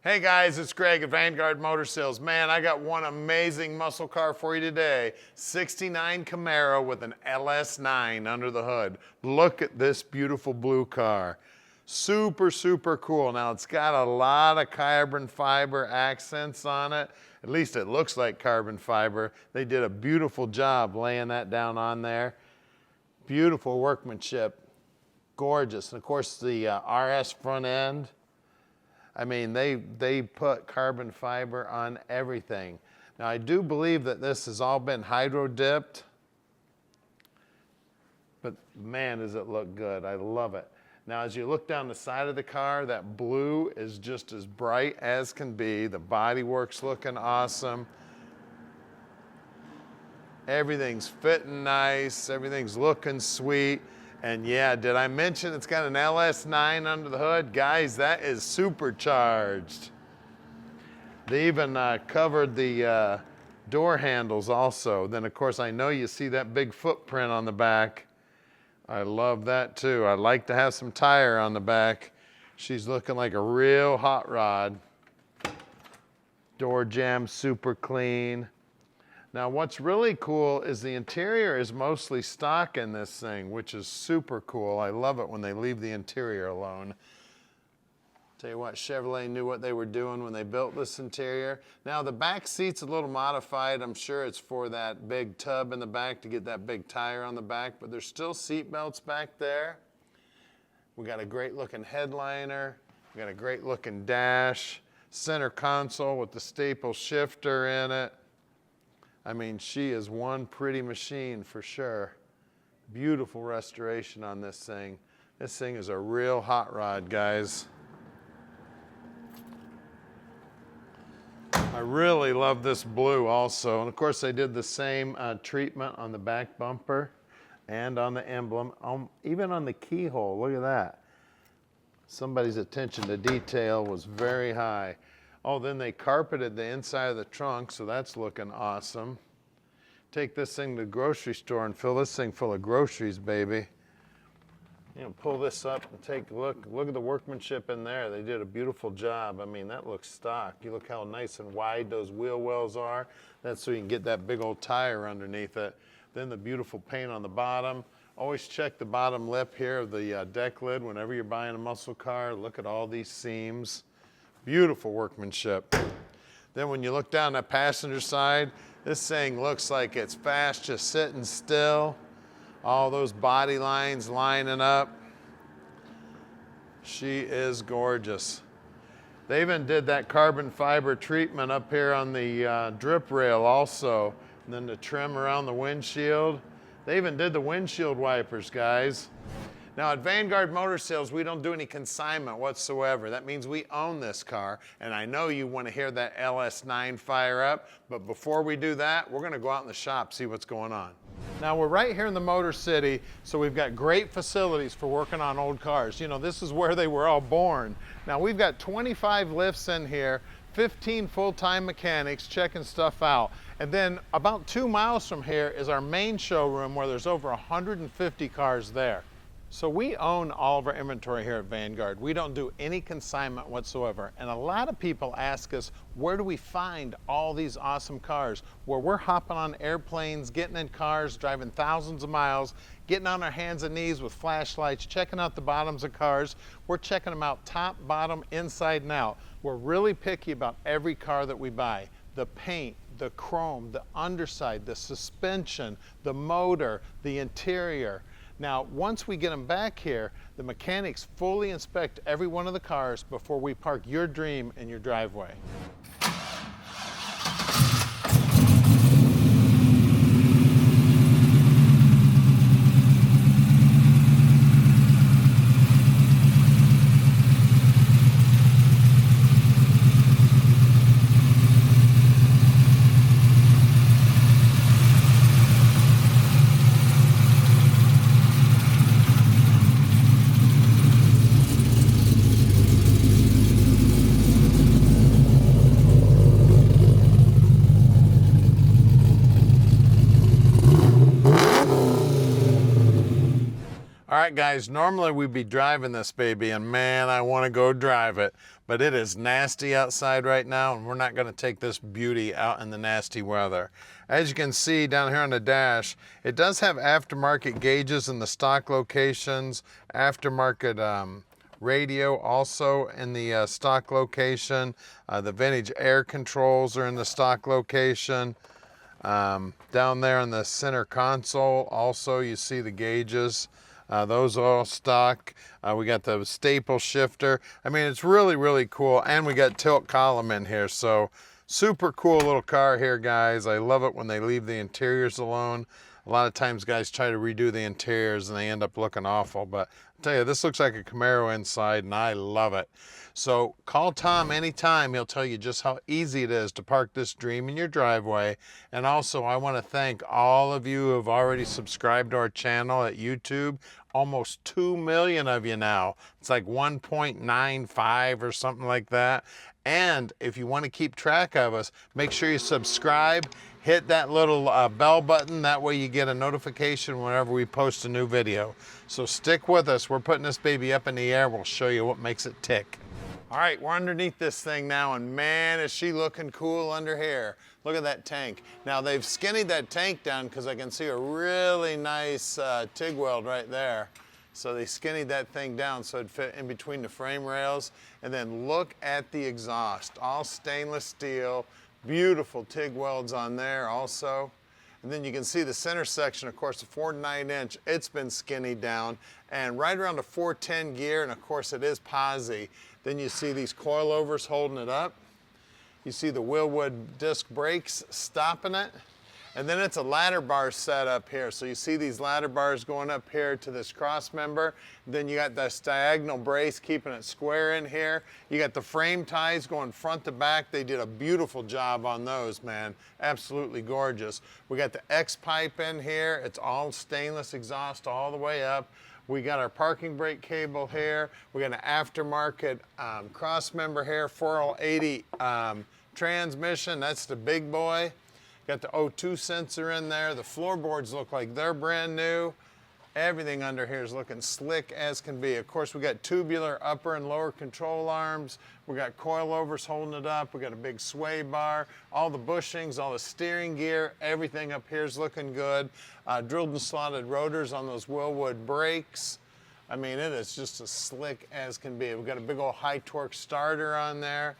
Hey guys, it's Greg at Vanguard Motor Sales. Man, I got one amazing muscle car for you today. 69 Camaro with an LS9 under the hood. Look at this beautiful blue car. Super, super cool. Now it's got a lot of carbon fiber accents on it. At least it looks like carbon fiber. They did a beautiful job laying that down on there. Beautiful workmanship. Gorgeous. And of course the RS front end. I mean, they put carbon fiber on everything. Now, I do believe that this has all been hydro dipped, but man, does it look good. I love it. Now, as you look down the side of the car, that blue is just as bright as can be. The bodywork's looking awesome. Everything's fitting nice. Everything's looking sweet. And yeah, did I mention it's got an LS9 under the hood? Guys, that is supercharged. They even covered the door handles also. Then of course, I know you see that big footprint on the back. I love that too. I like to have some tire on the back. She's looking like a real hot rod. Door jamb super clean. Now what's really cool is the interior is mostly stock in this thing, which is super cool. I love it when they leave the interior alone. Tell you what, Chevrolet knew what they were doing when they built this interior. Now the back seat's a little modified. I'm sure it's for that big tub in the back to get that big tire on the back, but there's still seat belts back there. We got a great looking headliner. We got a great looking dash. Center console with the staple shifter in it. I mean, she is one pretty machine for sure. Beautiful restoration on this thing. This thing is a real hot rod, guys. I really love this blue also. And of course, they did the same treatment on the back bumper and on the emblem, even on the keyhole. Look at that. Somebody's attention to detail was very high. Oh, then they carpeted the inside of the trunk, so that's looking awesome. Take this thing to the grocery store and fill this thing full of groceries, baby. You know, pull this up and take a look. Look at the workmanship in there. They did a beautiful job. I mean, that looks stock. You look how nice and wide those wheel wells are. That's so you can get that big old tire underneath it. Then the beautiful paint on the bottom. Always check the bottom lip here of the deck lid whenever you're buying a muscle car. Look at all these seams. Beautiful workmanship. Then when you look down that passenger side, this thing looks like it's fast, just sitting still. All those body lines lining up. She is gorgeous. They even did that carbon fiber treatment up here on the drip rail also. And then the trim around the windshield. They even did the windshield wipers, guys. Now at Vanguard Motor Sales, we don't do any consignment whatsoever. That means we own this car, and I know you want to hear that LS9 fire up, but before we do that, we're going to go out in the shop, see what's going on. Now we're right here in the Motor City, so we've got great facilities for working on old cars. You know, this is where they were all born. Now we've got 25 lifts in here, 15 full-time mechanics checking stuff out. And then about 2 miles from here is our main showroom where there's over 150 cars there. So we own all of our inventory here at Vanguard. We don't do any consignment whatsoever. And a lot of people ask us, where do we find all these awesome cars? Where we're hopping on airplanes, getting in cars, driving thousands of miles, getting on our hands and knees with flashlights, checking out the bottoms of cars. We're checking them out top, bottom, inside and out. We're really picky about every car that we buy. The paint, the chrome, the underside, the suspension, the motor, the interior. Now, once we get them back here, the mechanics fully inspect every one of the cars before we park your dream in your driveway. All right, guys, normally we'd be driving this baby, and man, I want to go drive it, but it is nasty outside right now, and we're not going to take this beauty out in the nasty weather. As you can see down here on the dash, it does have aftermarket gauges in the stock locations, aftermarket radio also in the stock location. The vintage air controls are in the stock location. Down there in the center console also you see the gauges. Those are all stock. We got the staple shifter. I mean, it's really, really cool. And we got tilt column in here. So super cool little car here, guys. I love it when they leave the interiors alone. A lot of times guys try to redo the interiors and they end up looking awful. But I'll tell you, this looks like a Camaro inside and I love it. So call Tom anytime. He'll tell you just how easy it is to park this dream in your driveway. And also, I want to thank all of you who have already subscribed to our channel at YouTube. Almost 2 million of you now. It's like 1.95 or something like that. And if you want to keep track of us, make sure you subscribe. Hit that little bell button. That way you get a notification whenever we post a new video. So stick with us. We're putting this baby up in the air. We'll show you what makes it tick. All right, we're underneath this thing now, and man, is she looking cool under here. Look at that tank. Now, they've skinnied that tank down because I can see a really nice TIG weld right there. So they skinnied that thing down so it'd fit in between the frame rails. And then look at the exhaust, all stainless steel, beautiful TIG welds on there also. And then you can see the center section, of course, the 4.9 inch, it's been skinnied down. And right around the 410 gear, and of course it is posi. Then you see these coilovers holding it up. You see the Wilwood disc brakes stopping it. And then it's a ladder bar set up here. So you see these ladder bars going up here to this cross member. Then you got this diagonal brace keeping it square in here. You got the frame ties going front to back. They did a beautiful job on those, man. Absolutely gorgeous. We got the X pipe in here. It's all stainless exhaust all the way up. We got our parking brake cable here. We got an aftermarket cross member here, 4L80 transmission. That's the big boy. Got the O2 sensor in there. The floorboards look like they're brand new. Everything under here is looking slick as can be. Of course, we got tubular upper and lower control arms. We got coilovers holding it up. We got a big sway bar. All the bushings, all the steering gear, everything up here is looking good. Drilled and slotted rotors on those Wilwood brakes. I mean, it is just as slick as can be. We've got a big old high torque starter on there.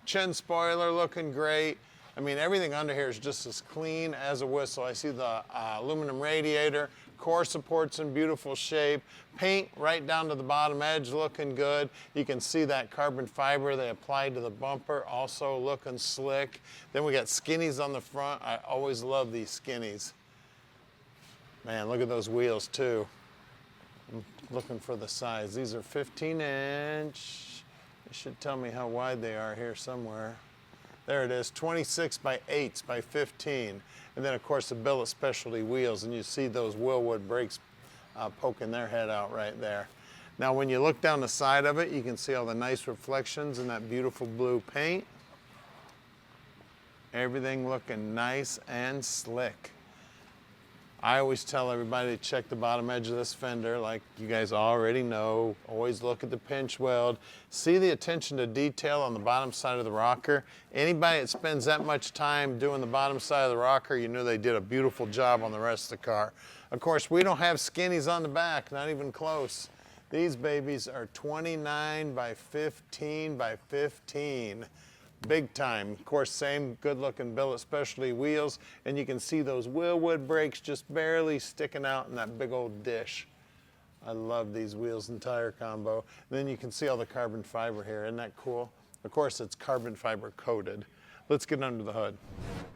Chin spoiler looking great. I mean, everything under here is just as clean as a whistle. I see the aluminum radiator, core supports in beautiful shape, paint right down to the bottom edge looking good. You can see that carbon fiber they applied to the bumper also looking slick. Then we got skinnies on the front. I always love these skinnies. Man, look at those wheels too. I'm looking for the size. These are 15 inch. They should tell me how wide they are here somewhere. There it is, 26 by 8s by 15. And then of course the billet specialty wheels, and you see those Wilwood brakes poking their head out right there. Now when you look down the side of it, you can see all the nice reflections in that beautiful blue paint. Everything looking nice and slick. I always tell everybody to check the bottom edge of this fender, like you guys already know. Always look at the pinch weld. See the attention to detail on the bottom side of the rocker. Anybody that spends that much time doing the bottom side of the rocker, you know they did a beautiful job on the rest of the car. Of course, we don't have skinnies on the back, not even close. These babies are 29 by 15 by 15. Big time. Of course, same good looking billet specialty wheels, and you can see those Wilwood brakes just barely sticking out in that big old dish. I love these wheels and tire combo. And then you can see all the carbon fiber here. Isn't that cool? Of course, it's carbon fiber coated. Let's get under the hood.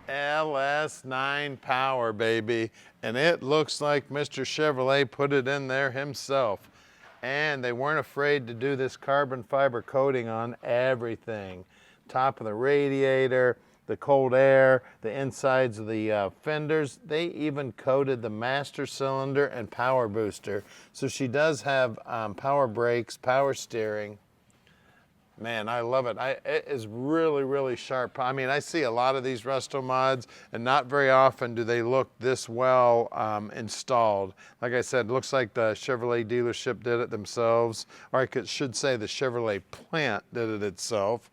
LS9 power, baby. And it looks like Mr. Chevrolet put it in there himself. And they weren't afraid to do this carbon fiber coating on everything. Top of the radiator, the cold air, the insides of the fenders. They even coated the master cylinder and power booster. So she does have power brakes, power steering. Man, I love it. It is really, really sharp. I mean, I see a lot of these Restomods, and not very often do they look this well installed. Like I said, it looks like the Chevrolet dealership did it themselves, or should say the Chevrolet plant did it itself.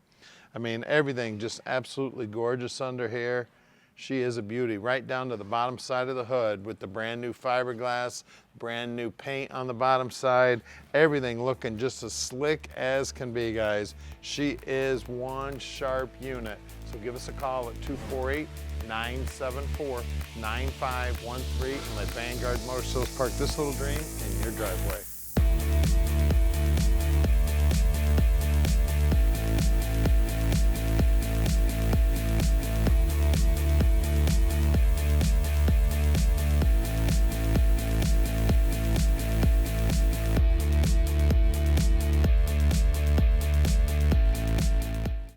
I mean, everything just absolutely gorgeous under here. She is a beauty, right down to the bottom side of the hood with the brand new fiberglass, brand new paint on the bottom side, everything looking just as slick as can be, guys. She is one sharp unit. So give us a call at 248-974-9513 and let Vanguard Motor Sales park this little dream in your driveway.